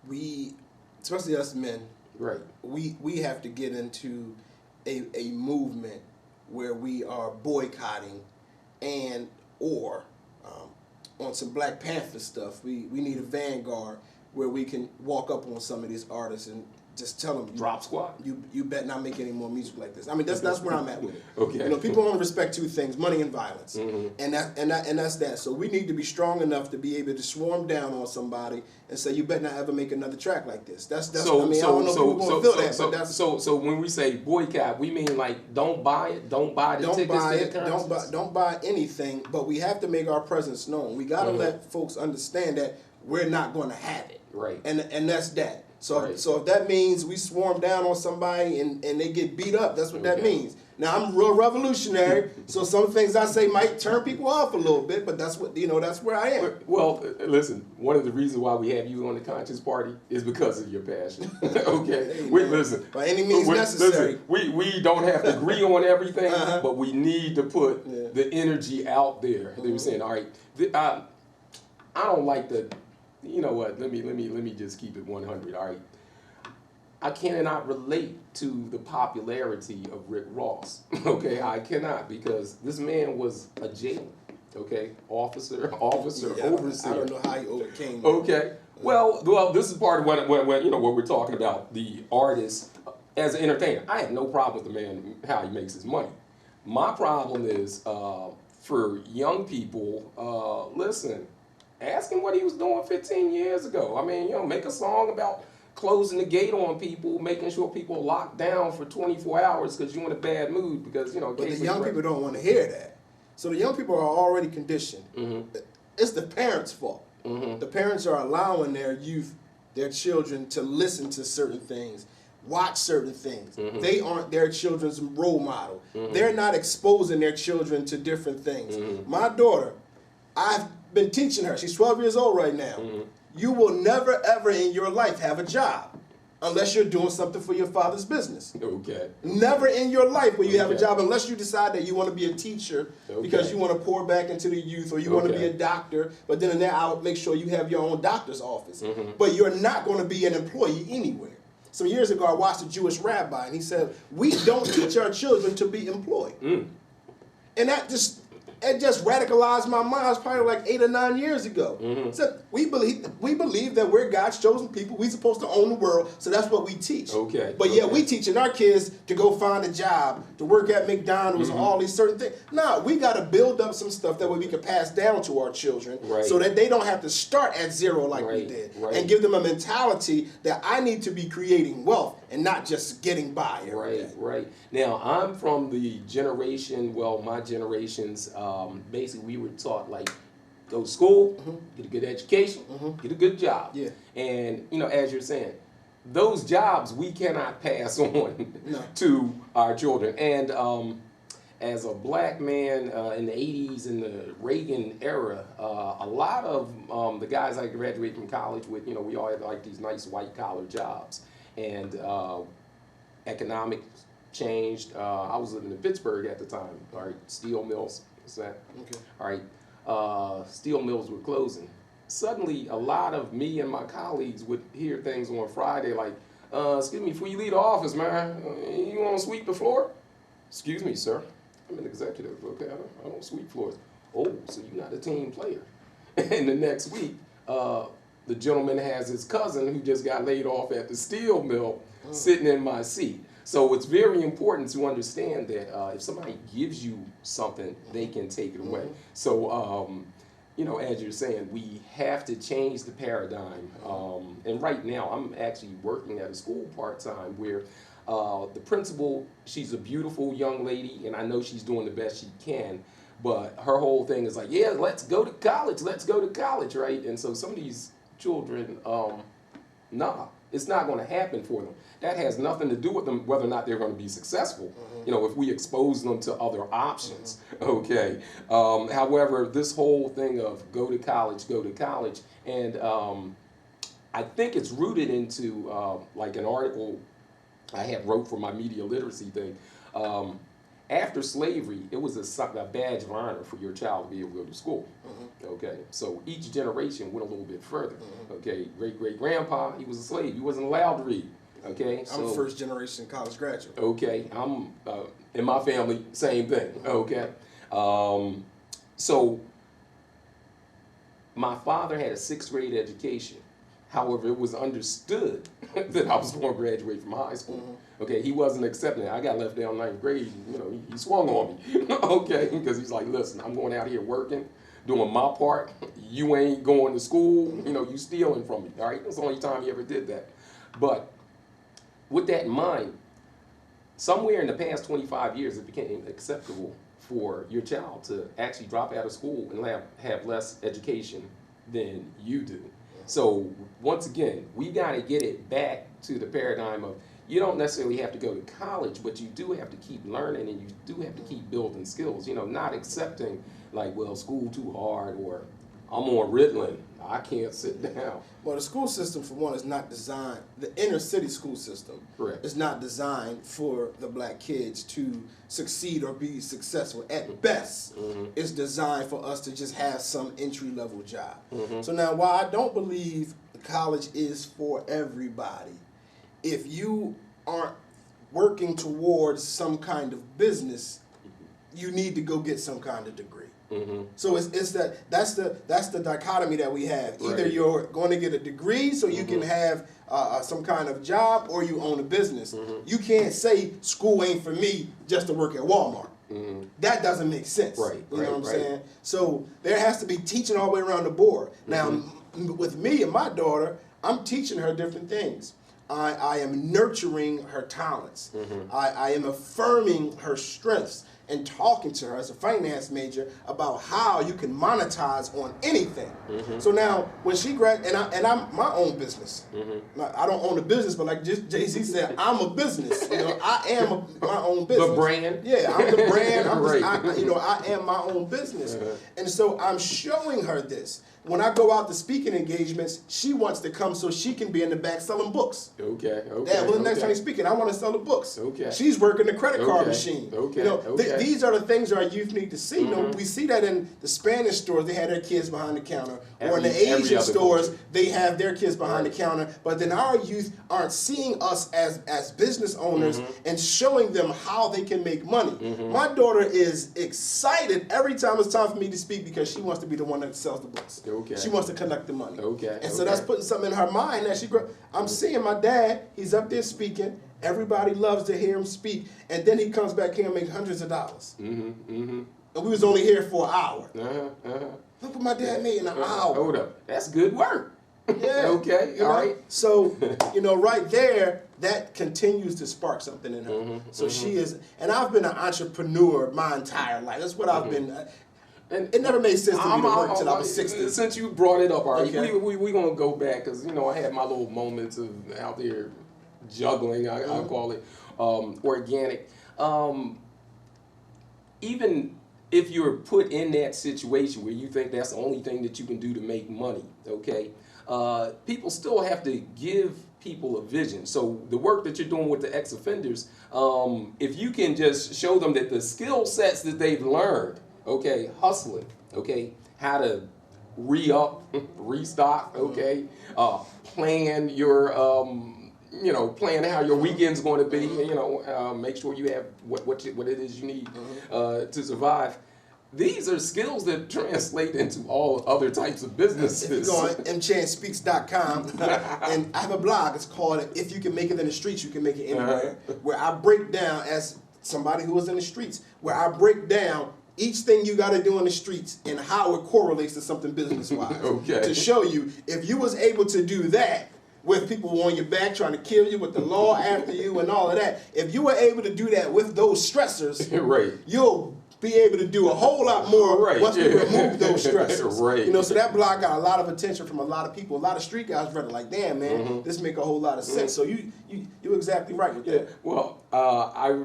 we, especially us men, Right. we have to get into a movement where we are boycotting and or on some Black Panther stuff. We need a vanguard where we can walk up on some of these artists and just tell them, Drop squad. You bet not make any more music like this. I mean, that's where I'm at with it. Okay. You know, people only respect two things: money and violence, and that's that. So we need to be strong enough to be able to swarm down on somebody and say, you better not ever make another track like this. That's. So, I mean, I don't know if people gonna feel that, but that's. So when we say boycott, we mean like don't buy it, don't buy the tickets to the concerts? Don't buy anything. But we have to make our presence known. We got to let folks understand that we're not going to have it. Right. And that's that. So Right. so if that means we swarm down on somebody and they get beat up, that's what that means. Now I'm real revolutionary, so some things I say might turn people off a little bit, but that's what that's where I am. Well, listen, one of the reasons why we have you on the Conscious Party is because of your passion. Okay. Listen. By any means necessary. Listen, we don't have to agree on everything, but we need to put the energy out there. They were saying, all right, I don't like the. You know what? Let me just keep it 100. All right. I cannot relate to the popularity of Rick Ross. Okay, I cannot, because this man was a jailer. Okay, officer, overseer. I don't know how he overcame. Okay. Well, this is part of what what we're talking about. The artist as an entertainer. I have no problem with the man how he makes his money. My problem is for young people. Listen. Ask him what he was doing 15 years ago. I mean, make a song about closing the gate on people, making sure people are locked down for 24 hours because you're in a bad mood because, But the young people don't want to hear that. So the young people are already conditioned. It's the parents' fault. The parents are allowing their youth, their children, to listen to certain things, watch certain things. They aren't their children's role model. They're not exposing their children to different things. My daughter, I've been teaching her. She's 12 years old right now. You will never, ever in your life have a job unless you're doing something for your father's business. Okay. Never in your life will you have a job unless you decide that you want to be a teacher because you want to pour back into the youth, or you want to be a doctor, but then I'll make sure you have your own doctor's office. But you're not going to be an employee anywhere. Some years ago, I watched a Jewish rabbi, and he said, we don't teach our children to be employed. And that just radicalized my mind. It was probably like 8 or 9 years ago. So we believe that we're God's chosen people. We're supposed to own the world, so that's what we teach. But we teaching our kids to go find a job, to work at McDonald's, and all these certain things. No, we got to build up some stuff that way we can pass down to our children, so that they don't have to start at zero like we did, and give them a mentality that I need to be creating wealth and not just getting by every day. Right. Now, I'm from the generation, my generation's, basically we were taught, like, go to school, get a good education, get a good job. And, as you're saying, those jobs we cannot pass on to our children. And as a black man in the 80s, in the Reagan era, a lot of the guys I graduated from college with, we all had like these nice white collar jobs. And economics changed. I was living in Pittsburgh at the time. All right, steel mills. What's that? All right, steel mills were closing. Suddenly, a lot of me and my colleagues would hear things on Friday like, excuse me, before you leave the office, man, you want to sweep the floor? Excuse me, sir. I'm an executive, okay? I don't sweep floors. Oh, so you're not a team player. And the next week, the gentleman has his cousin who just got laid off at the steel mill sitting in my seat. So it's very important to understand that if somebody gives you something, they can take it away. So, as you're saying, we have to change the paradigm. And right now, I'm actually working at a school part-time where the principal, she's a beautiful young lady, and I know she's doing the best she can. But her whole thing is like, yeah, let's go to college, right? And so some of these children, it's not going to happen for them. That has nothing to do with them, whether or not they're going to be successful, if we expose them to other options, okay? However, this whole thing of go to college, and I think it's rooted into like an article I had wrote for my media literacy thing. after slavery, it was a badge of honor for your child to be able to go to school. Okay, so each generation went a little bit further. Okay, great-great-grandpa, he was a slave. He wasn't allowed to read. Okay, I'm a first generation college graduate. Okay, I'm in my family, same thing. Okay, so my father had a 6th grade education. However, it was understood that I was going to graduate from high school. Okay, he wasn't accepting it. I got left down 9th grade. You know, he swung on me. Okay, because he's like, listen, I'm going out here working, doing my part. You ain't going to school. You know, you stealing from me. All right, that's the only time he ever did that. But with that in mind, somewhere in the past 25 years, it became acceptable for your child to actually drop out of school and have less education than you do. So once again, we got to get it back to the paradigm of you don't necessarily have to go to college, but you do have to keep learning and you do have to keep building skills. You know, not accepting like, well, school too hard or I'm on Ritalin, I can't sit down. Well, the school system, for one, is not designed, the inner city school system is not designed for the black kids to succeed or be successful. At best, it's designed for us to just have some entry-level job. So now, while I don't believe college is for everybody, if you aren't working towards some kind of business, you need to go get some kind of degree. So it's that's the dichotomy that we have. Either you're going to get a degree so you can have some kind of job, or you own a business. You can't say school ain't for me just to work at Walmart. That doesn't make sense. You know what I'm saying? So there has to be teaching all the way around the board. Now, with me and my daughter, I'm teaching her different things. I am nurturing her talents. I am affirming her strengths and talking to her as a finance major about how you can monetize on anything. So now, when she I'm my own business. I don't own a business, but like Jay-Z said, I'm a business. You know, I am my own business. The brand. Yeah, I'm the brand. I am my own business. And so I'm showing her this. When I go out to speaking engagements, she wants to come so she can be in the back selling books. Dad, well, the next time you're speaking, I want to sell the books. She's working the credit card machine. You know, these are the things our youth need to see. You know, we see that in the Spanish stores, they have their kids behind the counter. Or in the Asian stores, they have their kids behind the counter. But then our youth aren't seeing us as business owners and showing them how they can make money. My daughter is excited every time it's time for me to speak because she wants to be the one that sells the books. She wants to collect the money. And so that's putting something in her mind that I'm seeing my dad, he's up there speaking. Everybody loves to hear him speak. And then he comes back here and makes hundreds of dollars. And we was only here for an hour. Look what my dad made in an hour. Hold up. That's good work. Yeah. All right. So, you know, right there, that continues to spark something in her. So she is, and I've been an entrepreneur my entire life. That's what I've been. And it never made sense to me to work until I was 60. Since you brought it up, all right, we're going to go back because, you know, I had my little moments of out there juggling, I call it, organic. Even if you're put in that situation where you think that's the only thing that you can do to make money, okay, people still have to give people a vision. So the work that you're doing with the ex-offenders, if you can just show them that the skill sets that they've learned, okay, hustling, okay, how to re-up, restock, okay, plan your, you know, plan how your weekend's going to be, you know, make sure you have what it is you need to survive. These are skills that translate into all other types of businesses. If you go on mchanspeaks.com, and I have a blog, it's called If You Can Make It in the Streets, You Can Make It Anywhere, where I break down, as somebody who was in the streets, where I break down each thing you got to do in the streets and how it correlates to something business-wise. To show you, if you was able to do that with people on your back trying to kill you, with the law after you and all of that, if you were able to do that with those stressors, you'll be able to do a whole lot more once we remove those stressors. You know, so that blog got a lot of attention from a lot of people. A lot of street guys read it like, damn, man, this make a whole lot of sense. So you're exactly right with that. Well, I